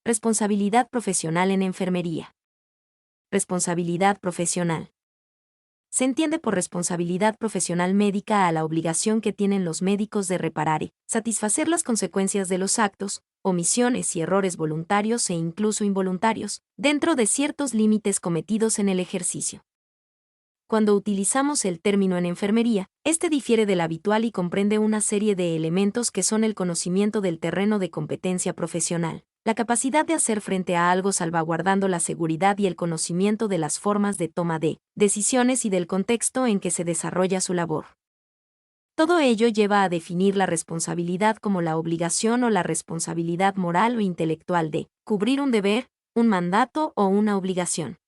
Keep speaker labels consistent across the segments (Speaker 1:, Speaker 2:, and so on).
Speaker 1: Responsabilidad profesional en enfermería. Responsabilidad profesional. Se entiende por responsabilidad profesional médica a la obligación que tienen los médicos de reparar y satisfacer las consecuencias de los actos, omisiones y errores voluntarios e incluso involuntarios, dentro de ciertos límites cometidos en el ejercicio. Cuando utilizamos el término en enfermería, este difiere del habitual y comprende una serie de elementos que son el conocimiento del terreno de competencia profesional, la capacidad de hacer frente a algo salvaguardando la seguridad y el conocimiento de las formas de toma de decisiones y del contexto en que se desarrolla su labor. Todo ello lleva a definir la responsabilidad como la obligación o la responsabilidad moral o intelectual de cubrir un deber, un mandato o una obligación.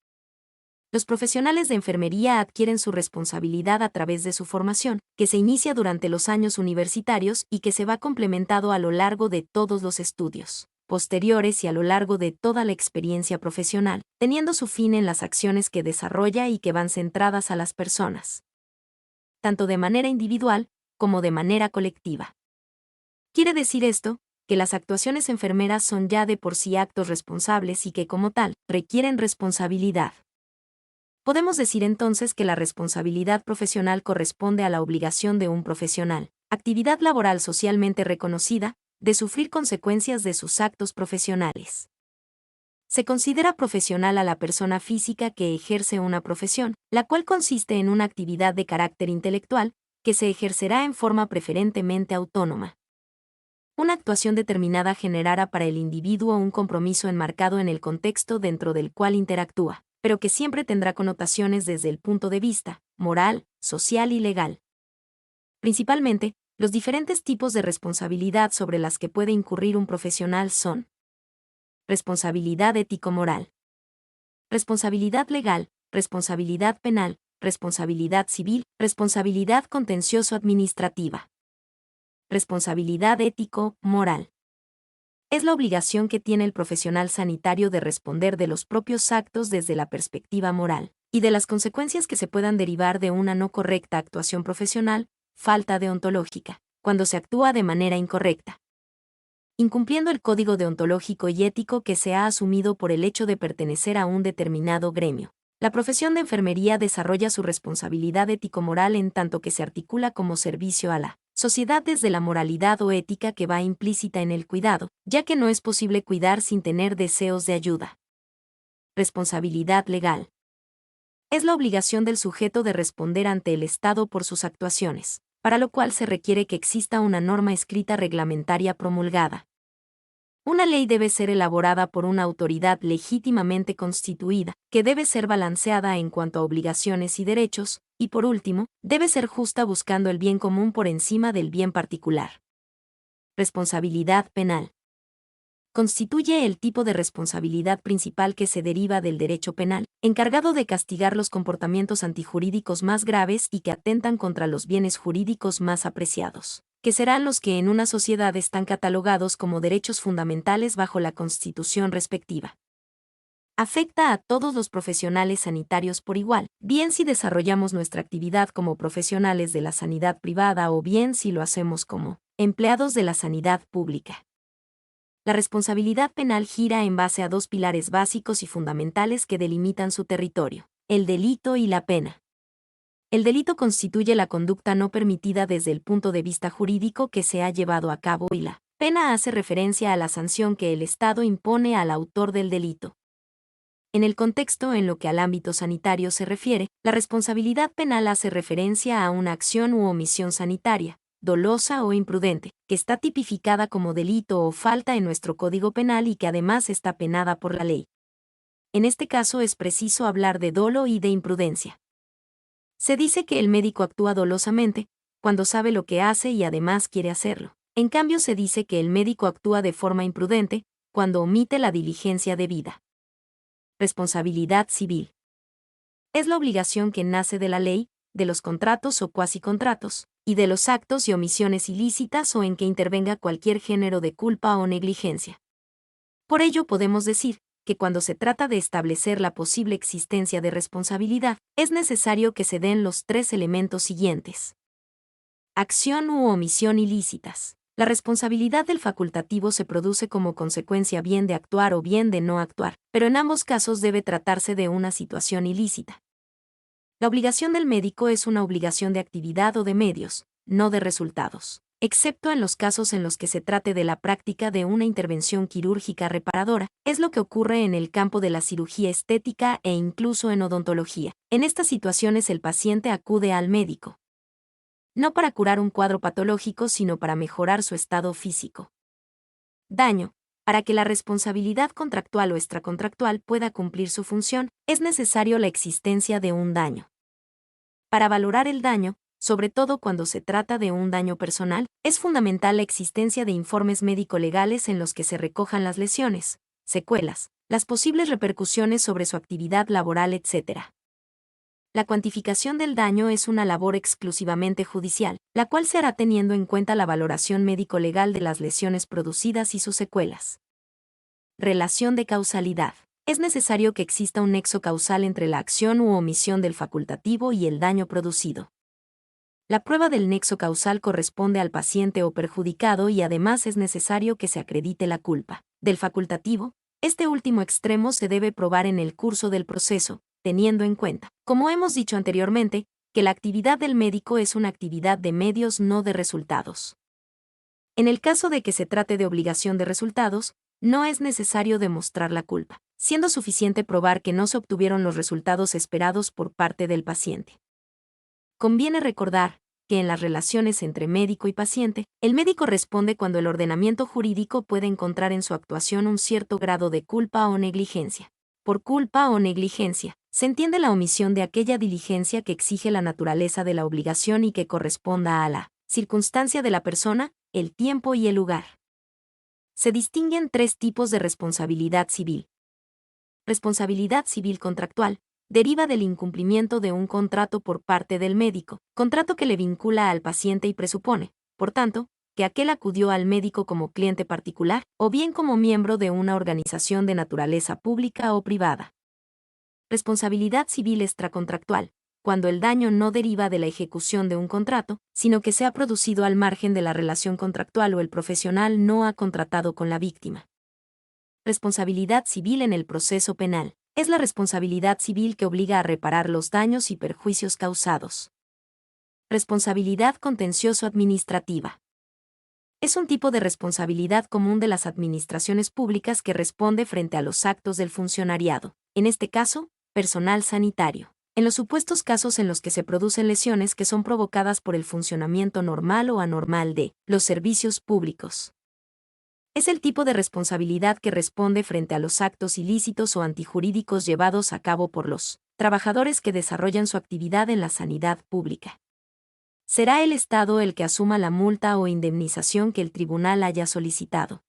Speaker 1: Los profesionales de enfermería adquieren su responsabilidad a través de su formación, que se inicia durante los años universitarios y que se va complementado a lo largo de todos los estudios posteriores y a lo largo de toda la experiencia profesional, teniendo su fin en las acciones que desarrolla y que van centradas a las personas, tanto de manera individual como de manera colectiva. Quiere decir esto, que las actuaciones enfermeras son ya de por sí actos responsables y que como tal, requieren responsabilidad. Podemos decir entonces que la responsabilidad profesional corresponde a la obligación de un profesional, actividad laboral socialmente reconocida, de sufrir consecuencias de sus actos profesionales. Se considera profesional a la persona física que ejerce una profesión, la cual consiste en una actividad de carácter intelectual, que se ejercerá en forma preferentemente autónoma. Una actuación determinada generará para el individuo un compromiso enmarcado en el contexto dentro del cual interactúa, pero que siempre tendrá connotaciones desde el punto de vista moral, social y legal. Principalmente, los diferentes tipos de responsabilidad sobre las que puede incurrir un profesional son: responsabilidad ético-moral, responsabilidad legal, responsabilidad penal, responsabilidad civil, responsabilidad contencioso-administrativa. Responsabilidad ético-moral. Es la obligación que tiene el profesional sanitario de responder de los propios actos desde la perspectiva moral, y de las consecuencias que se puedan derivar de una no correcta actuación profesional, falta deontológica, cuando se actúa de manera incorrecta, incumpliendo el código deontológico y ético que se ha asumido por el hecho de pertenecer a un determinado gremio. La profesión de enfermería desarrolla su responsabilidad ético-moral en tanto que se articula como servicio a la sociedad desde la moralidad o ética que va implícita en el cuidado, ya que no es posible cuidar sin tener deseos de ayuda. Responsabilidad legal. Es la obligación del sujeto de responder ante el Estado por sus actuaciones, para lo cual se requiere que exista una norma escrita reglamentaria promulgada. Una ley debe ser elaborada por una autoridad legítimamente constituida, que debe ser balanceada en cuanto a obligaciones y derechos, y por último, debe ser justa buscando el bien común por encima del bien particular. Responsabilidad penal. Constituye el tipo de responsabilidad principal que se deriva del derecho penal, encargado de castigar los comportamientos antijurídicos más graves y que atentan contra los bienes jurídicos más apreciados, que serán los que en una sociedad están catalogados como derechos fundamentales bajo la Constitución respectiva. Afecta a todos los profesionales sanitarios por igual, bien si desarrollamos nuestra actividad como profesionales de la sanidad privada o bien si lo hacemos como empleados de la sanidad pública. La responsabilidad penal gira en base a dos pilares básicos y fundamentales que delimitan su territorio: el delito y la pena. El delito constituye la conducta no permitida desde el punto de vista jurídico que se ha llevado a cabo y la pena hace referencia a la sanción que el Estado impone al autor del delito. En el contexto en lo que al ámbito sanitario se refiere, la responsabilidad penal hace referencia a una acción u omisión sanitaria, dolosa o imprudente, que está tipificada como delito o falta en nuestro Código Penal y que además está penada por la ley. En este caso es preciso hablar de dolo y de imprudencia. Se dice que el médico actúa dolosamente, cuando sabe lo que hace y además quiere hacerlo. En cambio se dice que el médico actúa de forma imprudente, cuando omite la diligencia debida. Responsabilidad civil. Es la obligación que nace de la ley, de los contratos o cuasicontratos, y de los actos y omisiones ilícitas o en que intervenga cualquier género de culpa o negligencia. Por ello podemos decir que cuando se trata de establecer la posible existencia de responsabilidad, es necesario que se den los tres elementos siguientes. Acción u omisión ilícitas. La responsabilidad del facultativo se produce como consecuencia bien de actuar o bien de no actuar, pero en ambos casos debe tratarse de una situación ilícita. La obligación del médico es una obligación de actividad o de medios, no de resultados, excepto en los casos en los que se trate de la práctica de una intervención quirúrgica reparadora, es lo que ocurre en el campo de la cirugía estética e incluso en odontología. En estas situaciones el paciente acude al médico, no para curar un cuadro patológico, sino para mejorar su estado físico. Daño. Para que la responsabilidad contractual o extracontractual pueda cumplir su función, es necesario la existencia de un daño. Para valorar el daño, sobre todo cuando se trata de un daño personal, es fundamental la existencia de informes médico-legales en los que se recojan las lesiones, secuelas, las posibles repercusiones sobre su actividad laboral, etc. La cuantificación del daño es una labor exclusivamente judicial, la cual se hará teniendo en cuenta la valoración médico-legal de las lesiones producidas y sus secuelas. Relación de causalidad. Es necesario que exista un nexo causal entre la acción u omisión del facultativo y el daño producido. La prueba del nexo causal corresponde al paciente o perjudicado y además es necesario que se acredite la culpa del facultativo. Este último extremo se debe probar en el curso del proceso, teniendo en cuenta, como hemos dicho anteriormente, que la actividad del médico es una actividad de medios, no de resultados. En el caso de que se trate de obligación de resultados, no es necesario demostrar la culpa, siendo suficiente probar que no se obtuvieron los resultados esperados por parte del paciente. Conviene recordar que en las relaciones entre médico y paciente, el médico responde cuando el ordenamiento jurídico puede encontrar en su actuación un cierto grado de culpa o negligencia. Por culpa o negligencia, se entiende la omisión de aquella diligencia que exige la naturaleza de la obligación y que corresponda a la circunstancia de la persona, el tiempo y el lugar. Se distinguen tres tipos de responsabilidad civil. Responsabilidad civil contractual. Deriva del incumplimiento de un contrato por parte del médico, contrato que le vincula al paciente y presupone, por tanto, que aquel acudió al médico como cliente particular o bien como miembro de una organización de naturaleza pública o privada. Responsabilidad civil extracontractual, cuando el daño no deriva de la ejecución de un contrato, sino que se ha producido al margen de la relación contractual o el profesional no ha contratado con la víctima. Responsabilidad civil en el proceso penal. Es la responsabilidad civil que obliga a reparar los daños y perjuicios causados. Responsabilidad contencioso-administrativa. Es un tipo de responsabilidad común de las administraciones públicas que responde frente a los actos del funcionariado, en este caso, personal sanitario, en los supuestos casos en los que se producen lesiones que son provocadas por el funcionamiento normal o anormal de los servicios públicos. Es el tipo de responsabilidad que responde frente a los actos ilícitos o antijurídicos llevados a cabo por los trabajadores que desarrollan su actividad en la sanidad pública. Será el Estado el que asuma la multa o indemnización que el tribunal haya solicitado.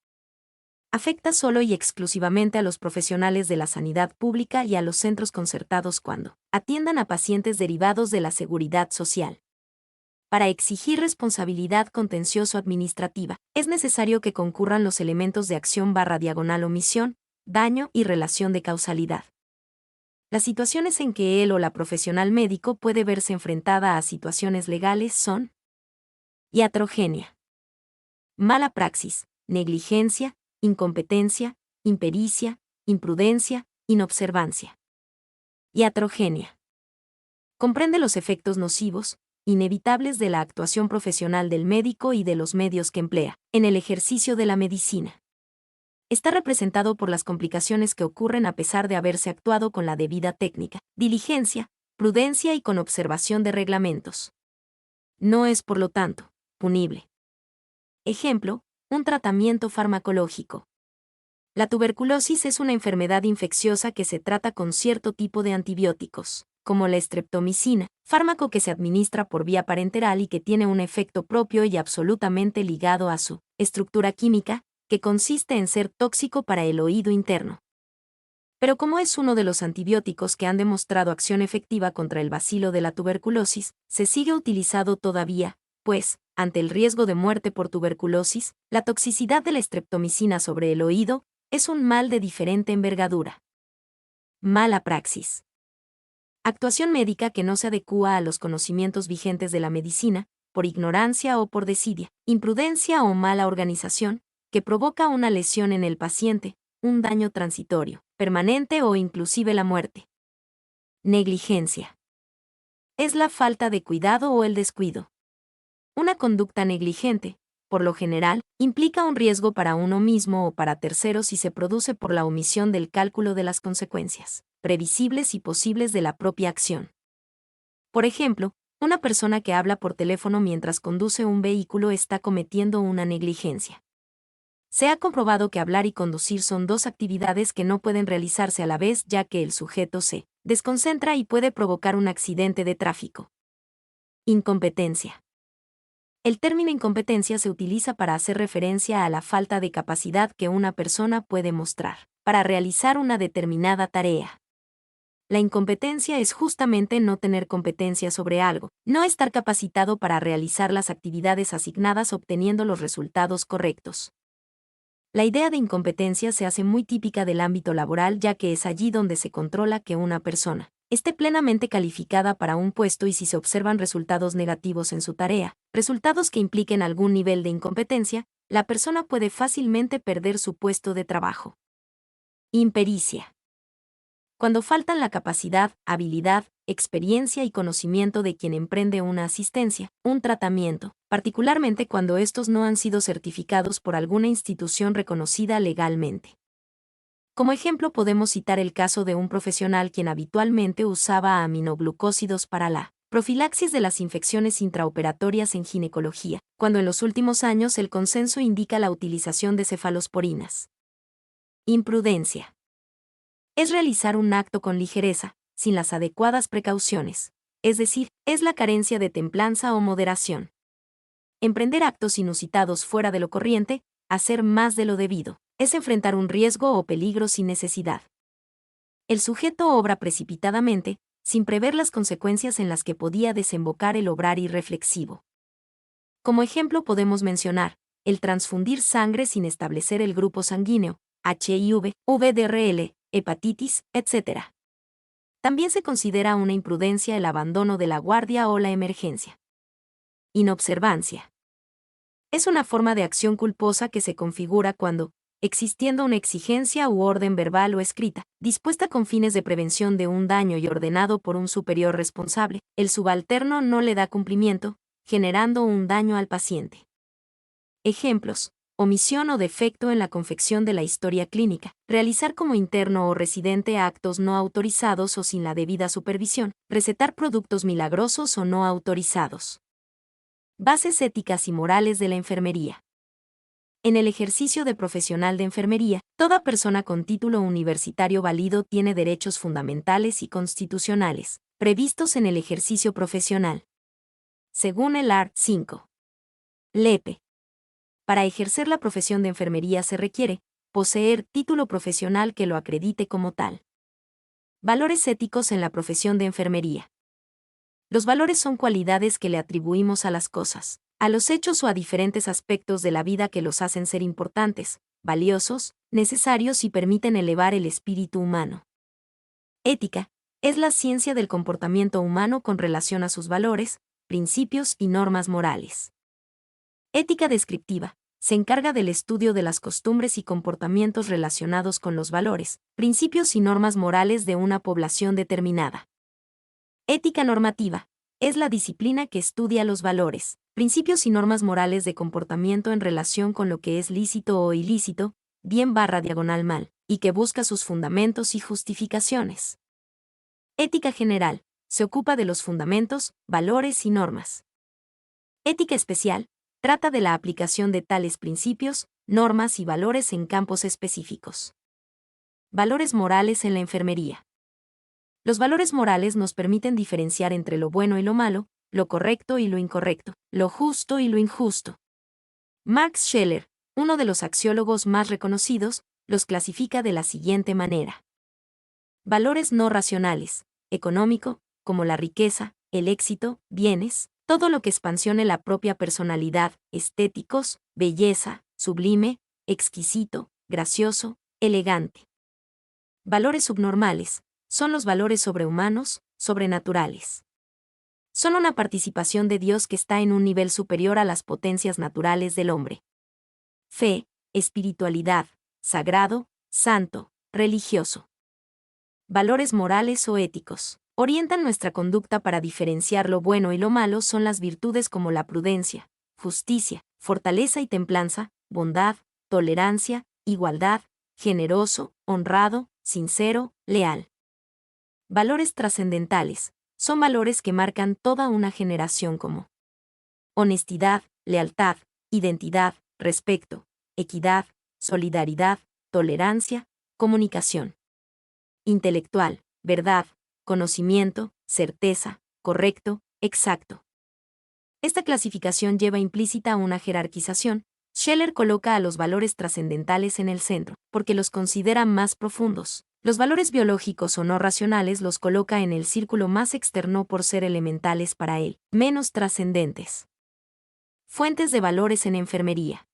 Speaker 1: Afecta solo y exclusivamente a los profesionales de la sanidad pública y a los centros concertados cuando atiendan a pacientes derivados de la seguridad social. Para exigir responsabilidad contencioso-administrativa, es necesario que concurran los elementos de acción/omisión, daño y relación de causalidad. Las situaciones en que él o la profesional médico puede verse enfrentada a situaciones legales son: iatrogenia, mala praxis, negligencia, incompetencia, impericia, imprudencia, inobservancia. Iatrogenia. Comprende los efectos nocivos, inevitables de la actuación profesional del médico y de los medios que emplea en el ejercicio de la medicina. Está representado por las complicaciones que ocurren a pesar de haberse actuado con la debida técnica, diligencia, prudencia y con observación de reglamentos. No es, por lo tanto, punible. Ejemplo, un tratamiento farmacológico. La tuberculosis es una enfermedad infecciosa que se trata con cierto tipo de antibióticos, como la streptomicina, fármaco que se administra por vía parenteral y que tiene un efecto propio y absolutamente ligado a su estructura química, que consiste en ser tóxico para el oído interno. Pero como es uno de los antibióticos que han demostrado acción efectiva contra el bacilo de la tuberculosis, se sigue utilizado todavía, pues, ante el riesgo de muerte por tuberculosis, la toxicidad de la streptomicina sobre el oído es un mal de diferente envergadura. Mala praxis. Actuación médica que no se adecúa a los conocimientos vigentes de la medicina, por ignorancia o por desidia, imprudencia o mala organización, que provoca una lesión en el paciente, un daño transitorio, permanente o inclusive la muerte. Negligencia. Es la falta de cuidado o el descuido. Una conducta negligente, por lo general, implica un riesgo para uno mismo o para terceros si se produce por la omisión del cálculo de las consecuencias, previsibles y posibles de la propia acción. Por ejemplo, una persona que habla por teléfono mientras conduce un vehículo está cometiendo una negligencia. Se ha comprobado que hablar y conducir son dos actividades que no pueden realizarse a la vez, ya que el sujeto se desconcentra y puede provocar un accidente de tráfico. Incompetencia. El término incompetencia se utiliza para hacer referencia a la falta de capacidad que una persona puede mostrar para realizar una determinada tarea. La incompetencia es justamente no tener competencia sobre algo, no estar capacitado para realizar las actividades asignadas obteniendo los resultados correctos. La idea de incompetencia se hace muy típica del ámbito laboral, ya que es allí donde se controla que una persona esté plenamente calificada para un puesto y si se observan resultados negativos en su tarea, resultados que impliquen algún nivel de incompetencia, la persona puede fácilmente perder su puesto de trabajo. Impericia. Cuando faltan la capacidad, habilidad, experiencia y conocimiento de quien emprende una asistencia, un tratamiento, particularmente cuando estos no han sido certificados por alguna institución reconocida legalmente. Como ejemplo podemos citar el caso de un profesional quien habitualmente usaba aminoglucósidos para la profilaxis de las infecciones intraoperatorias en ginecología, cuando en los últimos años el consenso indica la utilización de cefalosporinas. Imprudencia. Es realizar un acto con ligereza, sin las adecuadas precauciones, es decir, es la carencia de templanza o moderación. Emprender actos inusitados fuera de lo corriente, hacer más de lo debido, es enfrentar un riesgo o peligro sin necesidad. El sujeto obra precipitadamente, sin prever las consecuencias en las que podía desembocar el obrar irreflexivo. Como ejemplo podemos mencionar, el transfundir sangre sin establecer el grupo sanguíneo, HIV, VDRL, hepatitis, etc. También se considera una imprudencia el abandono de la guardia o la emergencia. Inobservancia. Es una forma de acción culposa que se configura cuando, existiendo una exigencia u orden verbal o escrita, dispuesta con fines de prevención de un daño y ordenado por un superior responsable, el subalterno no le da cumplimiento, generando un daño al paciente. Ejemplos: omisión o defecto en la confección de la historia clínica, realizar como interno o residente actos no autorizados o sin la debida supervisión, recetar productos milagrosos o no autorizados. Bases éticas y morales de la enfermería. En el ejercicio de profesional de enfermería, toda persona con título universitario válido tiene derechos fundamentales y constitucionales, previstos en el ejercicio profesional. Según el art. 5. Lepe. Para ejercer la profesión de enfermería se requiere poseer título profesional que lo acredite como tal. Valores éticos en la profesión de enfermería. Los valores son cualidades que le atribuimos a las cosas, a los hechos o a diferentes aspectos de la vida que los hacen ser importantes, valiosos, necesarios y permiten elevar el espíritu humano. Ética es la ciencia del comportamiento humano con relación a sus valores, principios y normas morales. Ética descriptiva se encarga del estudio de las costumbres y comportamientos relacionados con los valores, principios y normas morales de una población determinada. Ética normativa es la disciplina que estudia los valores, principios y normas morales de comportamiento en relación con lo que es lícito o ilícito, bien/mal, y que busca sus fundamentos y justificaciones. Ética general se ocupa de los fundamentos, valores y normas. Ética especial trata de la aplicación de tales principios, normas y valores en campos específicos. Valores morales en la enfermería. Los valores morales nos permiten diferenciar entre lo bueno y lo malo, lo correcto y lo incorrecto, lo justo y lo injusto. Max Scheler, uno de los axiólogos más reconocidos, los clasifica de la siguiente manera. Valores no racionales, económico, como la riqueza, el éxito, bienes, todo lo que expansione la propia personalidad, estéticos, belleza, sublime, exquisito, gracioso, elegante. Valores subnormales son los valores sobrehumanos, sobrenaturales. son una participación de Dios que está en un nivel superior a las potencias naturales del hombre. Fe, espiritualidad, sagrado, santo, religioso. Valores morales o éticos. Orientan nuestra conducta para diferenciar lo bueno y lo malo son las virtudes como la prudencia, justicia, fortaleza y templanza, bondad, tolerancia, igualdad, generoso, honrado, sincero, leal. Valores trascendentales. Son valores que marcan toda una generación como honestidad, lealtad, identidad, respeto, equidad, solidaridad, tolerancia, comunicación. Intelectual, verdad, conocimiento, certeza, correcto, exacto. Esta clasificación lleva implícita una jerarquización. Scheller coloca a los valores trascendentales en el centro, porque los considera más profundos. Los valores biológicos o no racionales los coloca en el círculo más externo por ser elementales para él, menos trascendentes. Fuentes de valores en enfermería.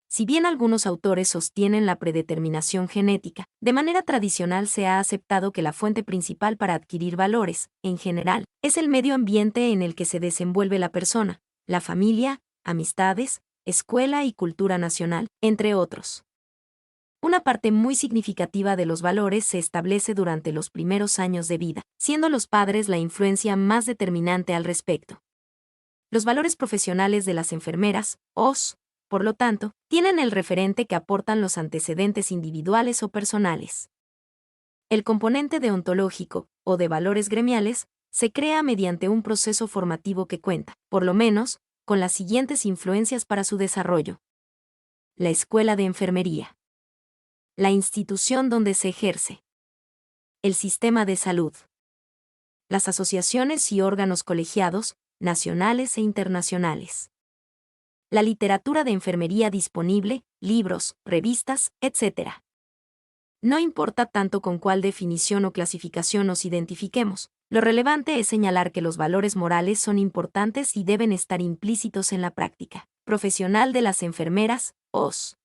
Speaker 1: Si bien algunos autores sostienen la predeterminación genética, de manera tradicional se ha aceptado que la fuente principal para adquirir valores, en general, es el medio ambiente en el que se desenvuelve la persona, la familia, amistades, escuela y cultura nacional, entre otros. Una parte muy significativa de los valores se establece durante los primeros años de vida, siendo los padres la influencia más determinante al respecto. Los valores profesionales de las enfermeras, OS, por lo tanto, tienen el referente que aportan los antecedentes individuales o personales. El componente deontológico, o de valores gremiales, se crea mediante un proceso formativo que cuenta, por lo menos, con las siguientes influencias para su desarrollo. La escuela de enfermería. La institución donde se ejerce. El sistema de salud. Las asociaciones y órganos colegiados, nacionales e internacionales. La literatura de enfermería disponible, libros, revistas, etc. No importa tanto con cuál definición o clasificación nos identifiquemos, lo relevante es señalar que los valores morales son importantes y deben estar implícitos en la práctica profesional de las enfermeras, OS.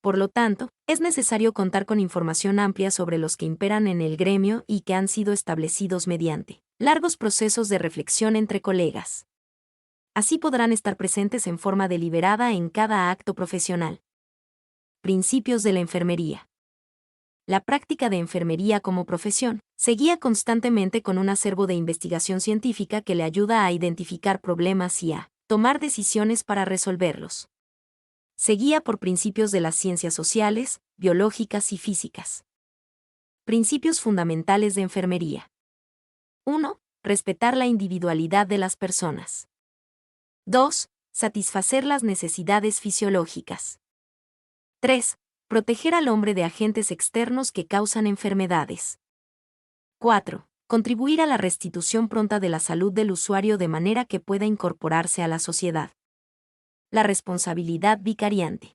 Speaker 1: Por lo tanto, es necesario contar con información amplia sobre los que imperan en el gremio y que han sido establecidos mediante largos procesos de reflexión entre colegas. Así podrán estar presentes en forma deliberada en cada acto profesional. Principios de la enfermería. La práctica de enfermería como profesión se guía constantemente con un acervo de investigación científica que le ayuda a identificar problemas y a tomar decisiones para resolverlos. Se guía por principios de las ciencias sociales, biológicas y físicas. Principios fundamentales de enfermería. 1. Respetar la individualidad de las personas. 2. Satisfacer las necesidades fisiológicas. 3. Proteger al hombre de agentes externos que causan enfermedades. 4. Contribuir a la restitución pronta de la salud del usuario de manera que pueda incorporarse a la sociedad. La responsabilidad vicariante.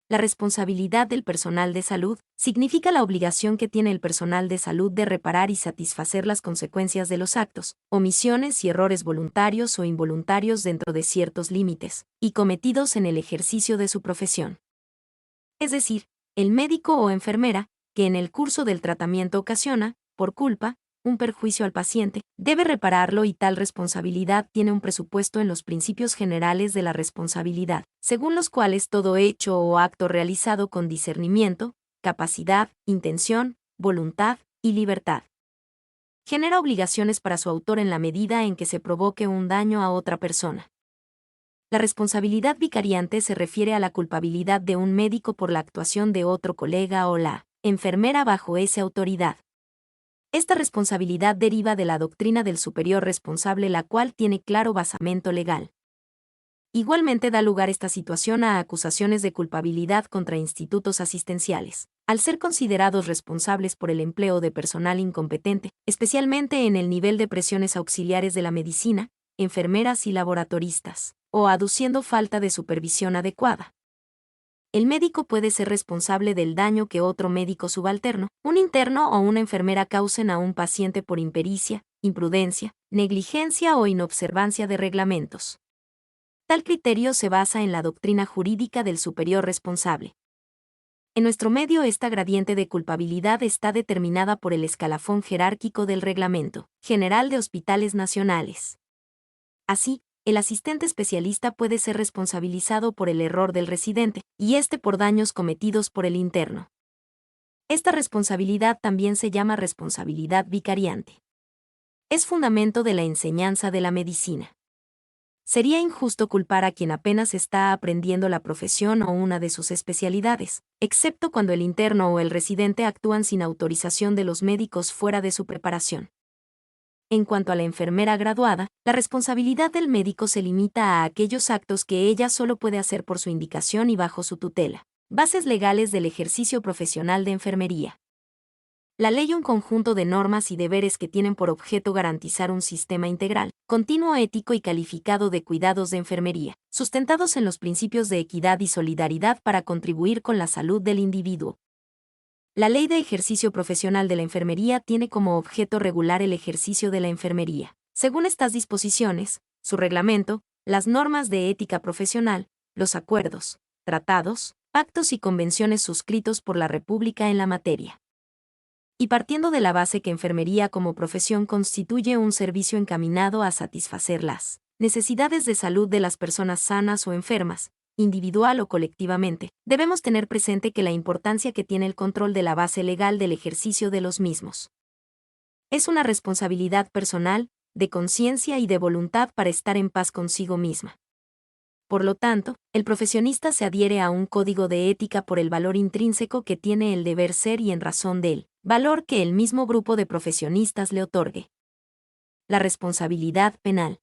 Speaker 1: La responsabilidad del personal de salud significa la obligación que tiene el personal de salud de reparar y satisfacer las consecuencias de los actos, omisiones y errores voluntarios o involuntarios dentro de ciertos límites, y cometidos en el ejercicio de su profesión. Es decir, el médico o enfermera, que en el curso del tratamiento ocasiona, por culpa, un perjuicio al paciente, debe repararlo y tal responsabilidad tiene un presupuesto en los principios generales de la responsabilidad, según los cuales todo hecho o acto realizado con discernimiento, capacidad, intención, voluntad y libertad genera obligaciones para su autor en la medida en que se provoque un daño a otra persona. La responsabilidad vicariante se refiere a la culpabilidad de un médico por la actuación de otro colega o la enfermera bajo esa autoridad. Esta responsabilidad deriva de la doctrina del superior responsable, la cual tiene claro basamento legal. Igualmente da lugar esta situación a acusaciones de culpabilidad contra institutos asistenciales, al ser considerados responsables por el empleo de personal incompetente, especialmente en el nivel de presiones auxiliares de la medicina, enfermeras y laboratoristas, o aduciendo falta de supervisión adecuada. El médico puede ser responsable del daño que otro médico subalterno, un interno o una enfermera causen a un paciente por impericia, imprudencia, negligencia o inobservancia de reglamentos. Tal criterio se basa en la doctrina jurídica del superior responsable. En nuestro medio, esta gradiente de culpabilidad está determinada por el escalafón jerárquico del Reglamento General de Hospitales Nacionales. Así, el asistente especialista puede ser responsabilizado por el error del residente, y este por daños cometidos por el interno. Esta responsabilidad también se llama responsabilidad vicariante. Es fundamento de la enseñanza de la medicina. Sería injusto culpar a quien apenas está aprendiendo la profesión o una de sus especialidades, excepto cuando el interno o el residente actúan sin autorización de los médicos fuera de su preparación. En cuanto a la enfermera graduada, la responsabilidad del médico se limita a aquellos actos que ella solo puede hacer por su indicación y bajo su tutela. Bases legales del ejercicio profesional de enfermería. La ley, un conjunto de normas y deberes que tienen por objeto garantizar un sistema integral, continuo, ético y calificado de cuidados de enfermería, sustentados en los principios de equidad y solidaridad para contribuir con la salud del individuo. La Ley de Ejercicio Profesional de la Enfermería tiene como objeto regular el ejercicio de la enfermería. Según estas disposiciones, su reglamento, las normas de ética profesional, los acuerdos, tratados, pactos y convenciones suscritos por la República en la materia. Y partiendo de la base que enfermería como profesión constituye un servicio encaminado a satisfacer las necesidades de salud de las personas sanas o enfermas, individual o colectivamente, debemos tener presente que la importancia que tiene el control de la base legal del ejercicio de los mismos. Es una responsabilidad personal, de conciencia y de voluntad para estar en paz consigo misma. Por lo tanto, el profesionista se adhiere a un código de ética por el valor intrínseco que tiene el deber ser y en razón de él, valor que el mismo grupo de profesionistas le otorgue. La responsabilidad penal.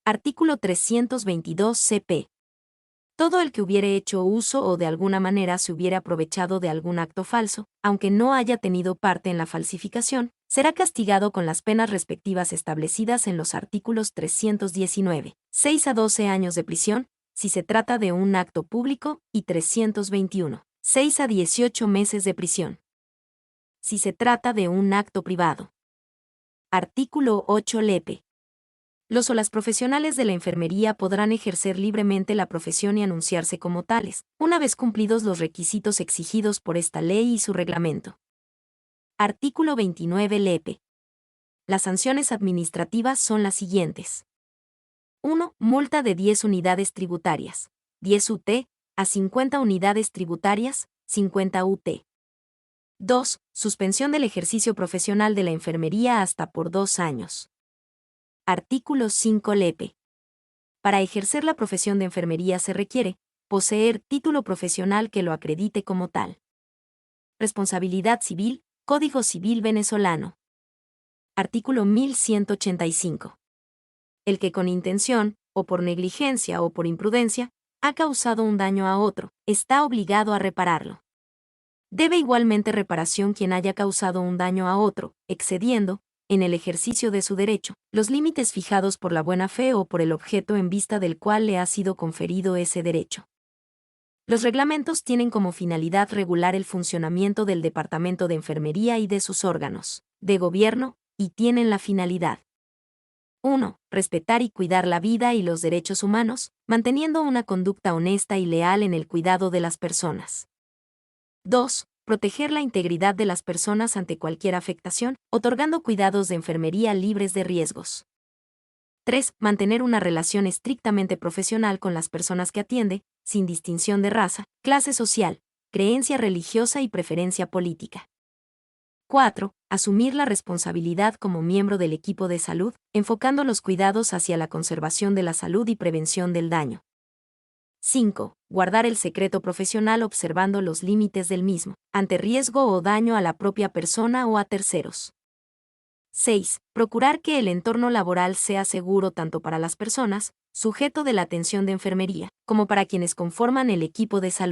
Speaker 1: Artículo 322 CP. Todo el que hubiere hecho uso o de alguna manera se hubiere aprovechado de algún acto falso, aunque no haya tenido parte en la falsificación, será castigado con las penas respectivas establecidas en los artículos 319, 6 a 12 años de prisión, si se trata de un acto público, y 321, 6 a 18 meses de prisión, si se trata de un acto privado. Artículo 8 Lepe. Los o las profesionales de la enfermería podrán ejercer libremente la profesión y anunciarse como tales, una vez cumplidos los requisitos exigidos por esta ley y su reglamento. Artículo 29 Lepe. Las sanciones administrativas son las siguientes. 1. Multa de 10 unidades tributarias, 10 UT, a 50 unidades tributarias, 50 UT. 2. Suspensión del ejercicio profesional de la enfermería hasta por 2 años. Artículo 5 Lepe. Para ejercer la profesión de enfermería se requiere poseer título profesional que lo acredite como tal. Responsabilidad civil, Código Civil venezolano. Artículo 1185. El que con intención, o por negligencia o por imprudencia, ha causado un daño a otro, está obligado a repararlo. Debe igualmente reparación quien haya causado un daño a otro, excediendo, en el ejercicio de su derecho, los límites fijados por la buena fe o por el objeto en vista del cual le ha sido conferido ese derecho. Los reglamentos tienen como finalidad regular el funcionamiento del Departamento de Enfermería y de sus órganos de gobierno, y tienen la finalidad 1. Respetar y cuidar la vida y los derechos humanos, manteniendo una conducta honesta y leal en el cuidado de las personas. 2. Proteger la integridad de las personas ante cualquier afectación, otorgando cuidados de enfermería libres de riesgos. 3. Mantener una relación estrictamente profesional con las personas que atiende, sin distinción de raza, clase social, creencia religiosa y preferencia política. 4. Asumir la responsabilidad como miembro del equipo de salud, enfocando los cuidados hacia la conservación de la salud y prevención del daño. 5. Guardar el secreto profesional observando los límites del mismo, ante riesgo o daño a la propia persona o a terceros. 6. Procurar que el entorno laboral sea seguro tanto para las personas, sujeto de la atención de enfermería, como para quienes conforman el equipo de salud.